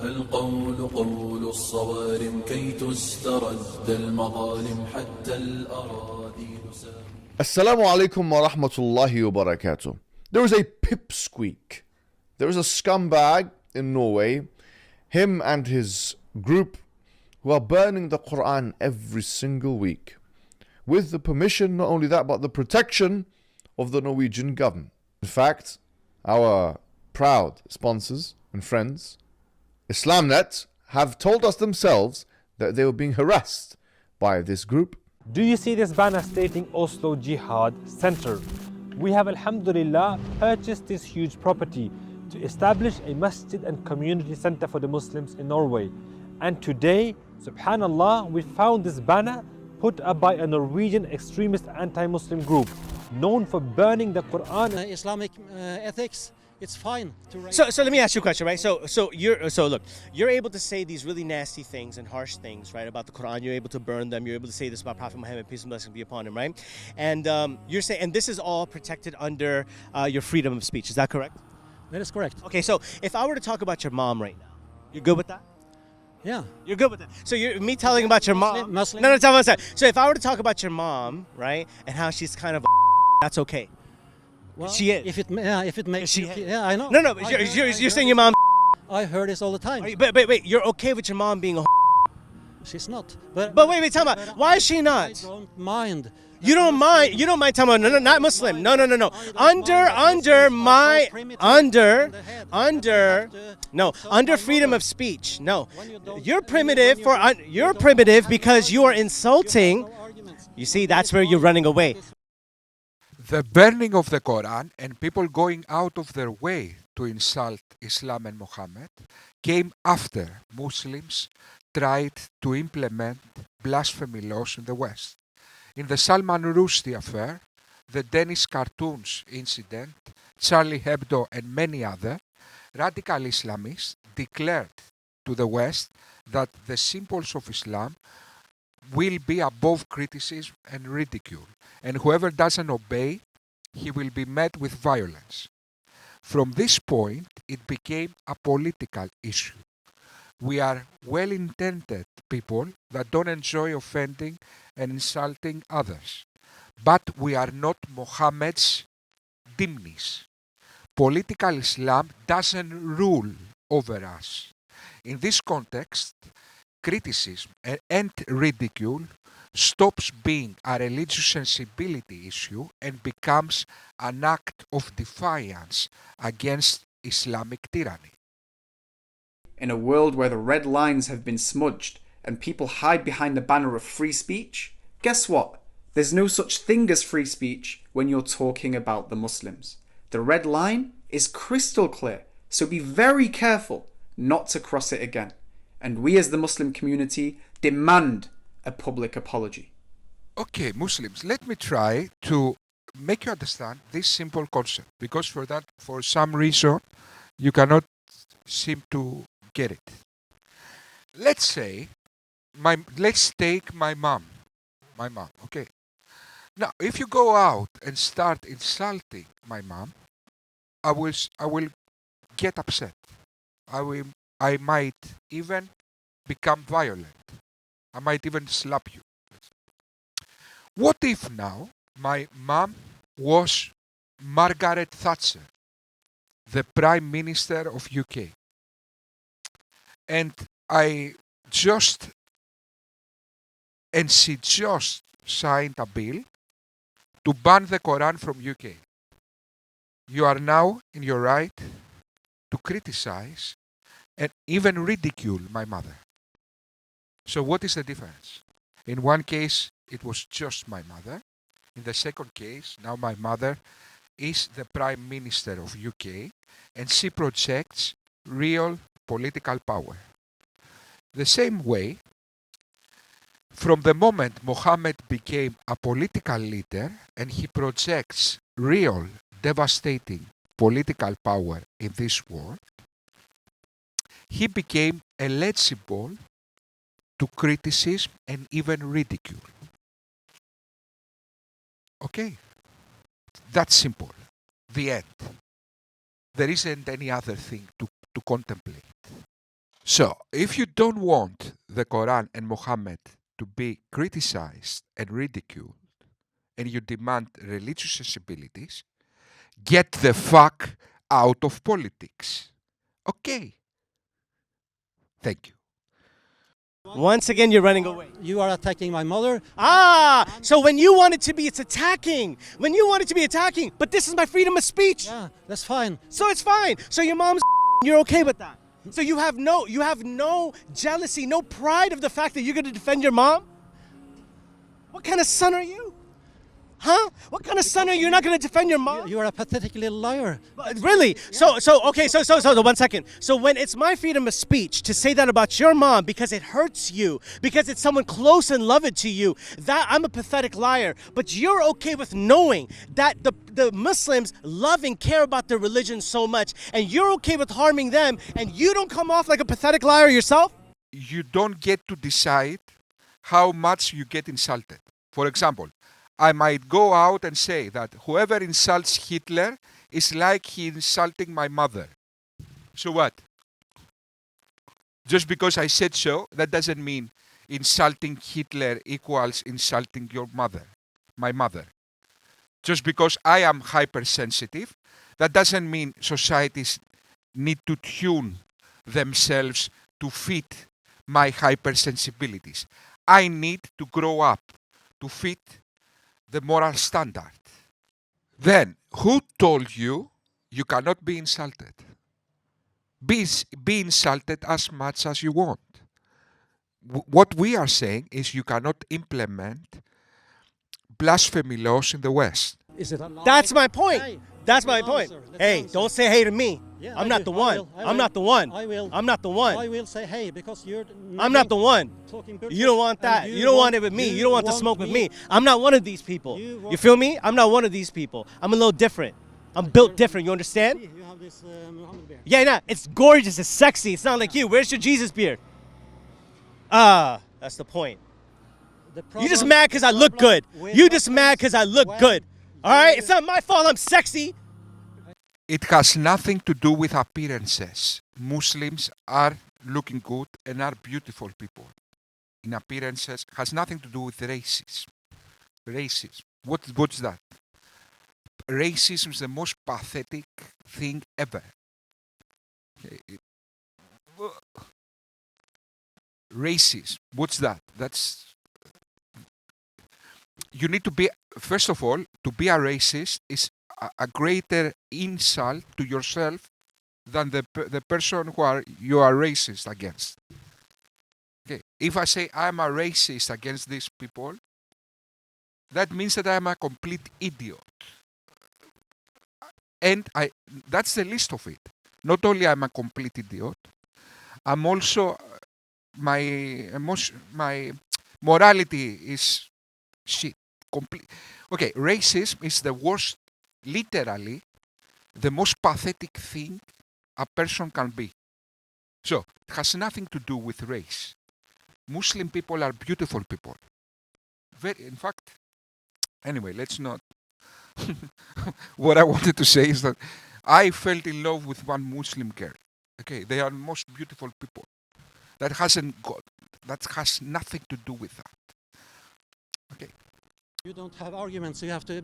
القول قول الصوارم كي تسترد المظالم حتى الأراضي نسام. Assalamu alaikum wa rahmatullahi wa barakatuh. There is a pipsqueak. There is a scumbag in Norway, him and his group, who are burning the Quran every single week. With the permission, not only that, but the protection of the Norwegian government. In fact, our proud sponsors and friends, Islamnet, have told us themselves that they were being harassed by this group. Do you see this banner stating Oslo Jihad Center? We have, alhamdulillah, purchased this huge property to establish a masjid and community center for the Muslims in Norway. And today, subhanallah, we found this banner put up by a Norwegian extremist anti-Muslim group known for burning the Quran. Islamic ethics, it's fine to write. So let me ask you a question, right? So you're able to say these really nasty things and harsh things, right, about the Quran. You're able to burn them. You're able to say this about Prophet Muhammad, peace and blessings be upon him, right? And you're saying, and this is all protected under your freedom of speech. Is that correct? That is correct. Okay, so if I were to talk about your mom right now, you're good with that? Yeah. You're good with that. So you're me telling about your mom. Muslim. No, tell me one second. So if I were to talk about your mom, right, and how she's kind of, that's okay. Well, She is. If it makes She you, is. yeah, I know. No, but you're saying your mom. I heard this all the time. But wait, you're okay with your mom being a. She's not. But wait, tell me, why is she not? I don't mind. You don't mind talking about, no, not Muslim. No. Under freedom of speech. No. You're primitive because you are insulting. You see, that's where you're running away. The burning of the Quran and people going out of their way to insult Islam and Muhammad came after Muslims tried to implement blasphemy laws in the West. In the Salman Rushdie affair, the Danish cartoons incident, Charlie Hebdo and many other, radical Islamists declared to the West that the symbols of Islam will be above criticism and ridicule, and whoever doesn't obey, he will be met with violence. From this point, it became a political issue. We are well-intended people that don't enjoy offending and insulting others, but we are not Mohammed's dhimmis. Political Islam doesn't rule over us. In this context, criticism and ridicule stops being a religious sensibility issue and becomes an act of defiance against Islamic tyranny. In a world where the red lines have been smudged and people hide behind the banner of free speech, guess what? There's no such thing as free speech when you're talking about the Muslims. The red line is crystal clear, so be very careful not to cross it again. And we as the Muslim community demand a public apology. Okay, Muslims, let me try to make you understand this simple concept, because for some reason, you cannot seem to get it. Let's take my mom, okay? Now, if you go out and start insulting my mom, I will get upset. I might even become violent. I might even slap you. What if now my mom was Margaret Thatcher, the Prime Minister of UK, and she just signed a bill to ban the Quran from UK? You are now in your right to criticize and even ridicule my mother. So what is the difference? In one case, it was just my mother. In the second case, now my mother is the Prime Minister of UK and she projects real political power. The same way, from the moment Muhammad became a political leader and he projects real devastating political power in this world, he became eligible to criticism and even ridicule. Okay? That's simple. The end. There isn't any other thing to contemplate. So, if you don't want the Quran and Muhammad to be criticized and ridiculed, and you demand religious sensibilities, get the fuck out of politics. Okay. Thank you. Once again, you're running away. You are attacking my mother. Ah, so when you want it to be, it's attacking. When you want it to be attacking, but this is my freedom of speech. Yeah, that's fine. So it's fine. So your mom's you're okay with that. So you have no jealousy, no pride of the fact that you're going to defend your mom? What kind of son are you? Huh? What kind of son are you? You're not going to defend your mom? You are a pathetic little liar. Really? So 1 second. So when it's my freedom of speech to say that about your mom because it hurts you, because it's someone close and loved to you, that I'm a pathetic liar. But you're okay with knowing that the Muslims love and care about their religion so much, and you're okay with harming them, and you don't come off like a pathetic liar yourself? You don't get to decide how much you get insulted. For example, I might go out and say that whoever insults Hitler is like he insulting my mother. So what? Just because I said so, that doesn't mean insulting Hitler equals insulting your mother, my mother. Just because I am hypersensitive, that doesn't mean societies need to tune themselves to fit my hypersensibilities. I need to grow up to fit the moral standard. Then, who told you you cannot be insulted? Be insulted as much as you want. What we are saying is you cannot implement blasphemy laws in the West. Is it a lie? That's my point. Hey, That's my let me point. answer. Let me Hey, answer. don't say hey to me. Yeah, I'm I not will, the I one. will, I I'm will. not the one. I will. I'm not the one. I will say hey because you're. I'm not the one. Talking bullshit You don't want and that. You don't want it with me. You don't want the want smoke with me. I'm not one of these people. You You want- feel me? I'm not one of these people. I'm a little different. I'm built different. You understand? You have this Muhammad beard. Yeah, nah. It's gorgeous. It's sexy. It's not like you. Where's your Jesus beard? Ah, that's the point. The You just problem- mad because I the look problem good. with You just mad Muslims because I look when good. All right? you- It's not my fault I'm sexy. It has nothing to do with appearances. Muslims are looking good and are beautiful people. In appearances, has nothing to do with racism. Racism. What's that? Racism is the most pathetic thing ever. Okay. Racism. What's that? That's. You need to be, first of all, to be a racist is a greater insult to yourself than the person you are racist against. Okay. If I say I'm a racist against these people, that means that I'm a complete idiot. And that's the least of it. Not only I'm a complete idiot, I'm also my morality is shit. Complete. Okay, racism is the worst, literally, the most pathetic thing a person can be. So, it has nothing to do with race. Muslim people are beautiful people. In fact, anyway, let's not. What I wanted to say is that I fell in love with one Muslim girl. Okay, they are the most beautiful people. That has nothing to do with that. Okay. You don't have arguments. You have to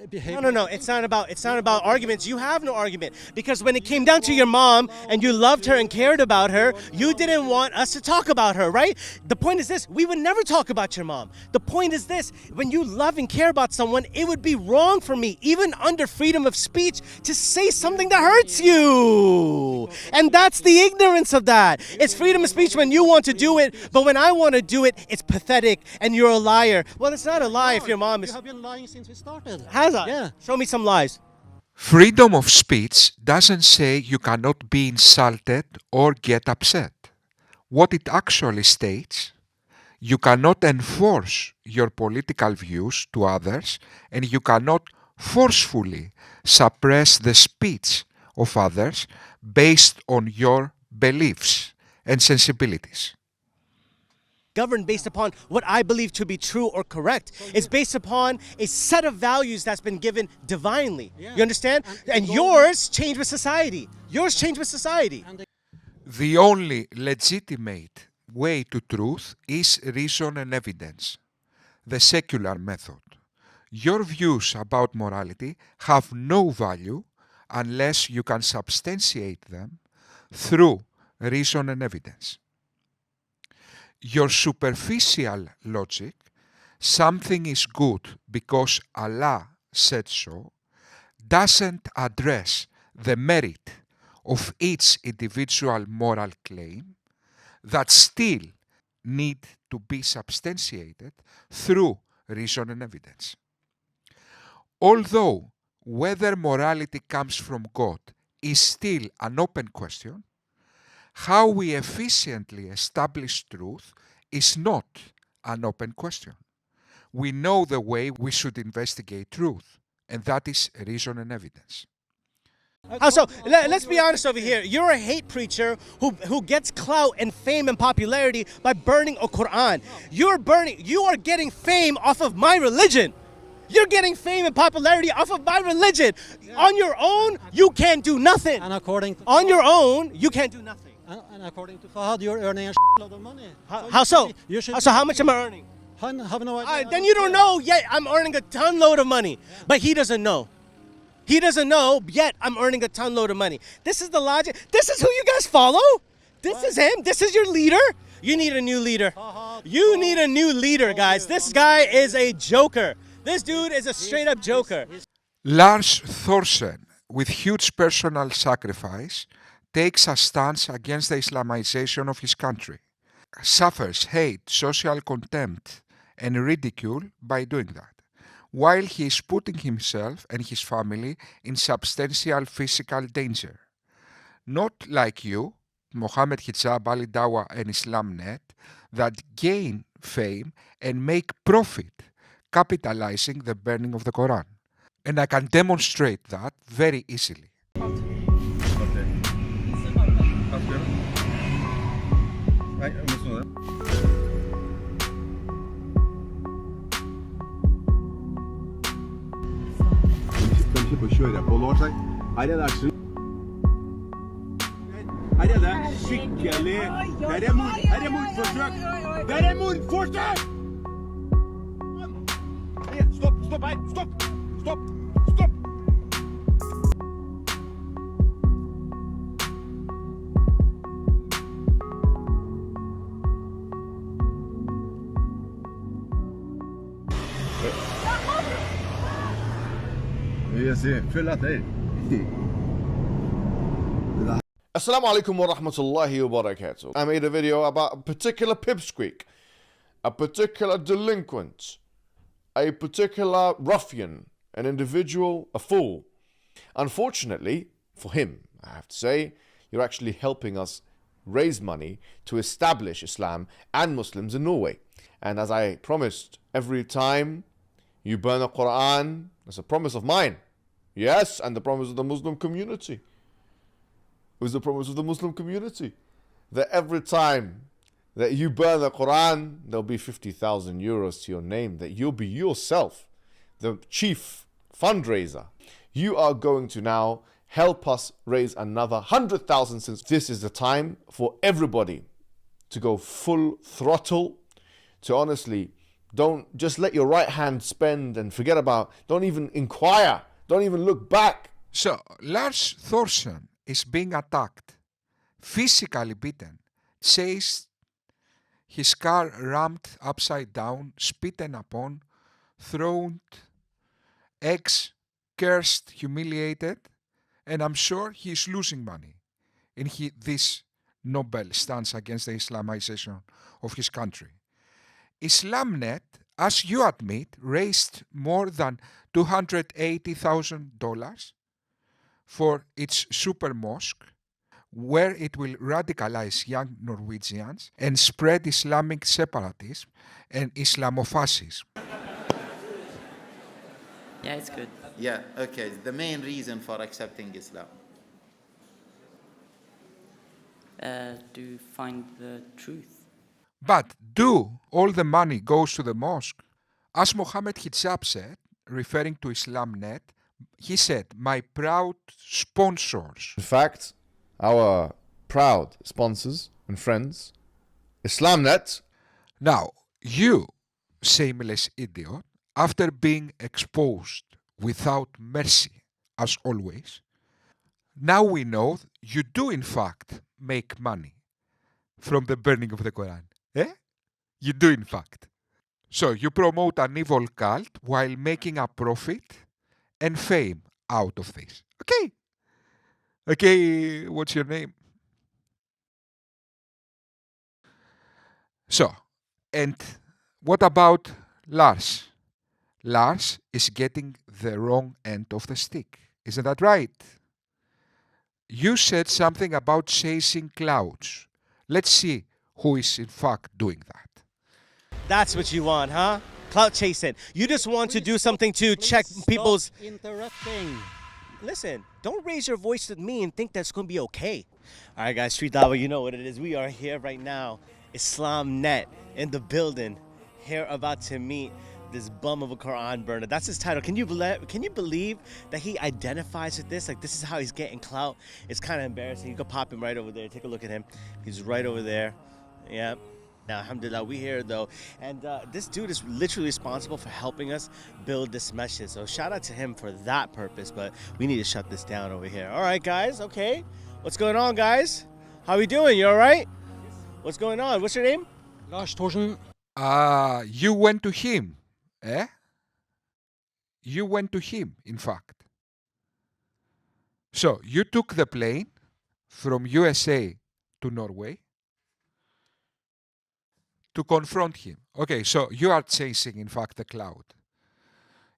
behave. No. It's not about arguments. You have no argument because when it came down to your mom and you loved her and cared about her, you didn't want us to talk about her, right? The point is this: we would never talk about your mom. The point is this: when you love and care about someone, it would be wrong for me, even under freedom of speech, to say something that hurts you. And that's the ignorance of that. It's freedom of speech when you want to do it, but when I want to do it, it's pathetic and you're a liar. Well, it's not a lie if your mom is. You have been lying since we started. Has I? Yeah. Show me some lies. Freedom of speech doesn't say you cannot be insulted or get upset. What it actually states, you cannot enforce your political views to others and you cannot forcefully suppress the speech of others based on your beliefs and sensibilities. Governed based upon what I believe to be true or correct. It's based upon a set of values that's been given divinely. Yeah. You understand? And And yours change with society. Yours change with society. The only legitimate way to truth is reason and evidence, the secular method. Your views about morality have no value unless you can substantiate them through reason and evidence. Your superficial logic, something is good because Allah said so, doesn't address the merit of each individual moral claim that still need to be substantiated through reason and evidence. Although whether morality comes from God is still an open question, how we efficiently establish truth is not an open question. We know the way we should investigate truth, and that is reason and evidence. So let's be honest over here. You're a hate preacher who gets clout and fame and popularity by burning a Quran. You are getting fame off of my religion. You're getting fame and popularity off of my religion. On your own, you can't do nothing. And according to On your own, you can't do nothing. and according to Fahad, you're earning a lot of money. How so? You should So how much am I earning? have no idea. Then you don't know yet. I'm earning a ton load of money, but he doesn't know. He doesn't know yet. I'm earning a ton load of money. This is the logic. This is who you guys follow. This is him. This is your leader. You need a new leader. You need a new leader, guys. This guy is a joker. This dude is a straight up joker. Lars Thorsen, with huge personal sacrifice, takes a stance against the Islamization of his country, suffers hate, social contempt, and ridicule by doing that, while he is putting himself and his family in substantial physical danger. Not like you, Mohammed Hijab, Ali Dawa, and Islamnet, that gain fame and make profit capitalizing the burning of the Quran. And I can demonstrate that very easily. Assalamu alaikum wa rahmatullahi wa barakatuh. I made a video about a particular pipsqueak, a particular delinquent, a particular ruffian, an individual, a fool. Unfortunately, for him, I have to say, you're actually helping us raise money to establish Islam and Muslims in Norway. And as I promised, every time you burn a Quran, that's a promise of mine. Yes, and the promise of the Muslim community. It was the promise of the Muslim community that every time that you burn the Quran, there'll be 50,000 euros to your name, that you'll be yourself the chief fundraiser. You are going to now help us raise another 100,000, since this is the time for everybody to go full throttle, to honestly, don't just let your right hand spend and forget about, don't even inquire, don't even look back. So, Lars Thorsen is being attacked, physically beaten, chased, his car rammed upside down, spitten upon, thrown, eggs, cursed, humiliated, and I'm sure he's losing money in this noble stance against the Islamization of his country. Islamnet, as you admit, raised more than $280,000 for its super mosque, where it will radicalize young Norwegians and spread Islamic separatism and Islamofascism. Yeah, it's good. Yeah, okay. The main reason for accepting Islam. To find the truth. But do all the money goes to the mosque? As Mohammed Hijab said, referring to Islamnet, he said, "My proud sponsors." In fact, our proud sponsors and friends, IslamNet. Now, you, shameless idiot, after being exposed without mercy, as always, now we know you do in fact make money from the burning of the Quran. Eh? You do in fact. So you promote an evil cult while making a profit and fame out of this. Okay. Okay, what's your name? So, and what about Lars? Lars is getting the wrong end of the stick. Isn't that right? You said something about chasing clouds. Let's see who is in fact doing that. That's what you want, huh? Clout chasing. You just want to do something to check people's... interrupting. Listen, don't raise your voice with me and think that's going to be okay. All right, guys, Street Dawa, you know what it is. We are here right now. IslamNet in the building. Here about to meet this bum of a Quran burner. That's his title. Can you believe that he identifies with this? Like, this is how he's getting clout. It's kind of embarrassing. You can pop him right over there. Take a look at him. He's right over there. Yeah. Now, alhamdulillah, we here though, and this dude is literally responsible for helping us build this masjid. So shout out to him for that purpose, but we need to shut this down over here. All right, guys, okay. What's going on, guys? How we doing? You all right? What's going on? What's your name? Lars Thorsen. You went to him, eh? You went to him, in fact. So you took the plane from USA to Norway to confront him. Okay, so you are chasing, in fact, the cloud.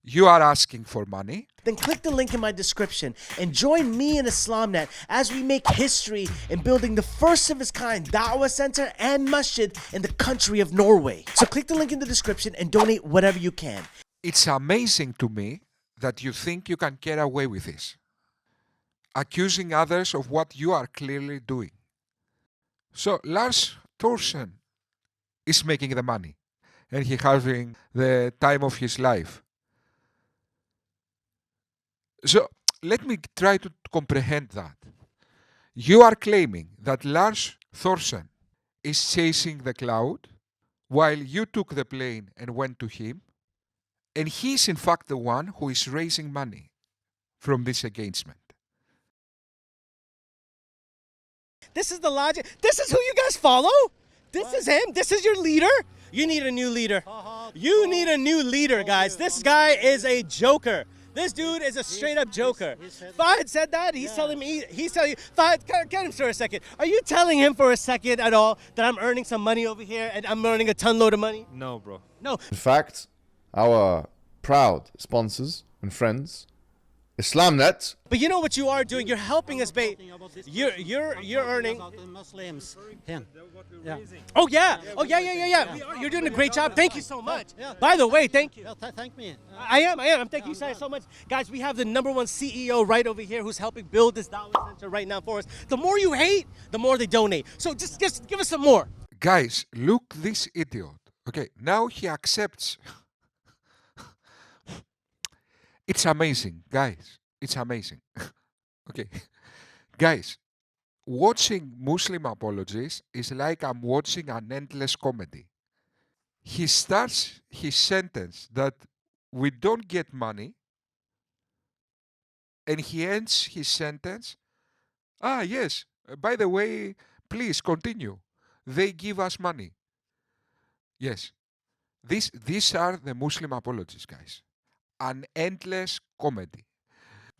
You are asking for money. Then click the link in my description and join me and IslamNet as we make history in building the first of its kind da'wah center and masjid in the country of Norway. So click the link in the description and donate whatever you can. It's amazing to me that you think you can get away with this, accusing others of what you are clearly doing. So Lars Thorsen is making the money and he having the time of his life. So let me try to comprehend that. You are claiming that Lars Thorsen is chasing the cloud while you took the plane and went to him, and he is in fact the one who is raising money from this engagement. This is the logic. This is who you guys follow? This is him? This is your leader? You need a new leader. You need a new leader, guys. This guy is a joker. This dude is a straight up joker. Fahad said that. He's telling me, Fahad, get him for a second. Are you telling him for a second at all that I'm earning some money over here and I'm earning a ton load of money? No, bro. No. In fact, our proud sponsors and friends, IslamNet. But you know what you are doing? You're helping us, babe. You're earning. Muslims. Him. Yeah. Oh yeah. Oh yeah. You're doing a great job. Thank you so much. By the way, thank you. Thank me. I am. Thank you guys so much. Guys, we have the #1 CEO right over here who's helping build this da'wah center right now for us. The more you hate, the more they donate. So just give us some more. Guys, look this idiot. Okay, now he accepts. It's amazing, guys. It's amazing. Okay. Guys, watching Muslim apologies is like I'm watching an endless comedy. He starts his sentence that we don't get money, and he ends his sentence, yes, by the way, please continue. They give us money. Yes. These are the Muslim apologies, guys. An endless comedy.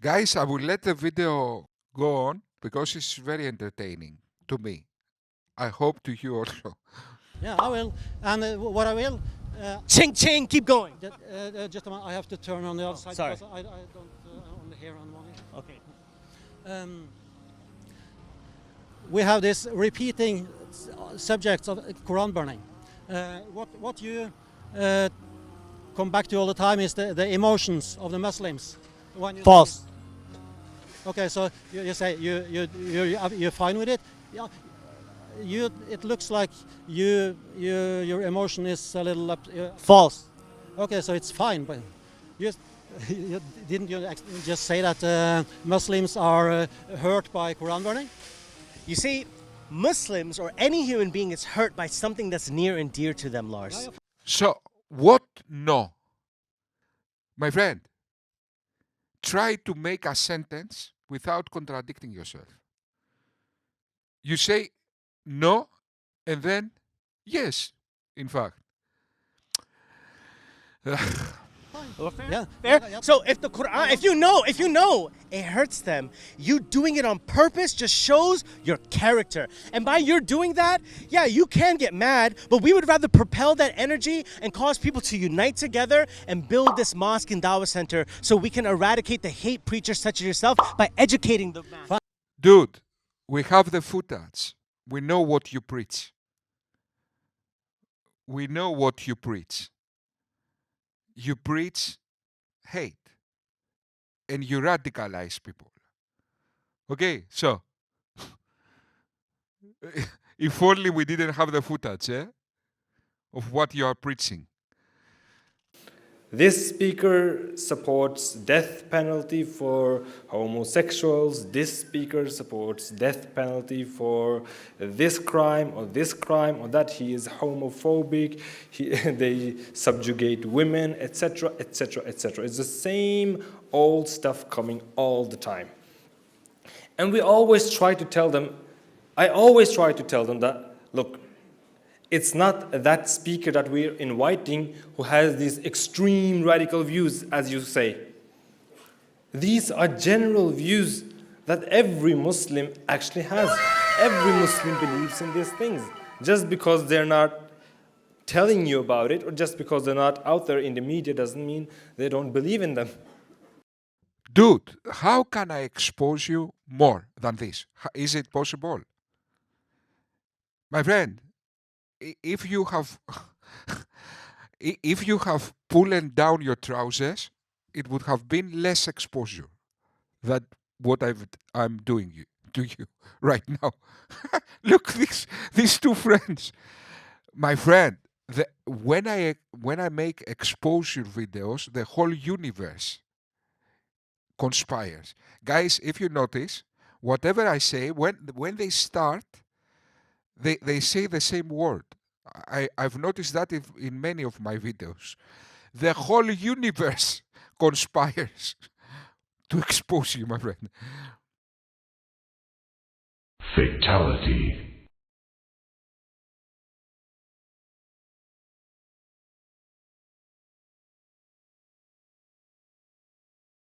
Guys, I will let the video go on because it's very entertaining to me. I hope to you also. Yeah, I will. And what I will... Ching ching, keep going. Just a moment, I have to turn on the other side. Sorry. Because I don't only hear on one ear. Okay. We have this repeating subjects of Quran burning. What you come back to all the time is the emotions of the Muslims. When you False. Okay, so you say you're fine with it. Yeah, it looks like your emotion is a little up. False. Okay, so it's fine, but didn't you just say that Muslims are hurt by Quran burning? You see, Muslims or any human being is hurt by something that's near and dear to them, Lars. So, what no? My friend, try to make a sentence without contradicting yourself. You say no, and then yes, in fact. Yeah. Fair. So if the Quran, if you know it hurts them, you doing it on purpose just shows your character. And by your doing that, yeah, you can get mad, but we would rather propel that energy and cause people to unite together and build this mosque and dawah center so we can eradicate the hate preachers such as yourself by educating the mass. Dude, we have the footage. We know what you preach. We know what you preach. You preach hate and you radicalize people. Okay, so if only we didn't have the footage of what you are preaching. This speaker supports death penalty for homosexuals. This speaker supports death penalty for this crime or that. He is homophobic. They subjugate women, etc., etc., etc. It's the same old stuff coming all the time. And we always try to tell them, I always try to tell them that, look, it's not that speaker that we're inviting who has these extreme radical views, as you say. These are general views that every Muslim actually has. Every Muslim believes in these things. Just because they're not telling you about it, or just because they're not out there in the media, doesn't mean they don't believe in them. Dude, how can I expose you more than this? Is it possible? My friend, if you have pulled down your trousers, it would have been less exposure than what I'm doing to you right now. Look, these two friends. My friend, when I make exposure videos, the whole universe conspires. Guys, if you notice, whatever I say, when they start, they say the same word. I've noticed that in many of my videos. The whole universe conspires to expose you, my friend. Fatality.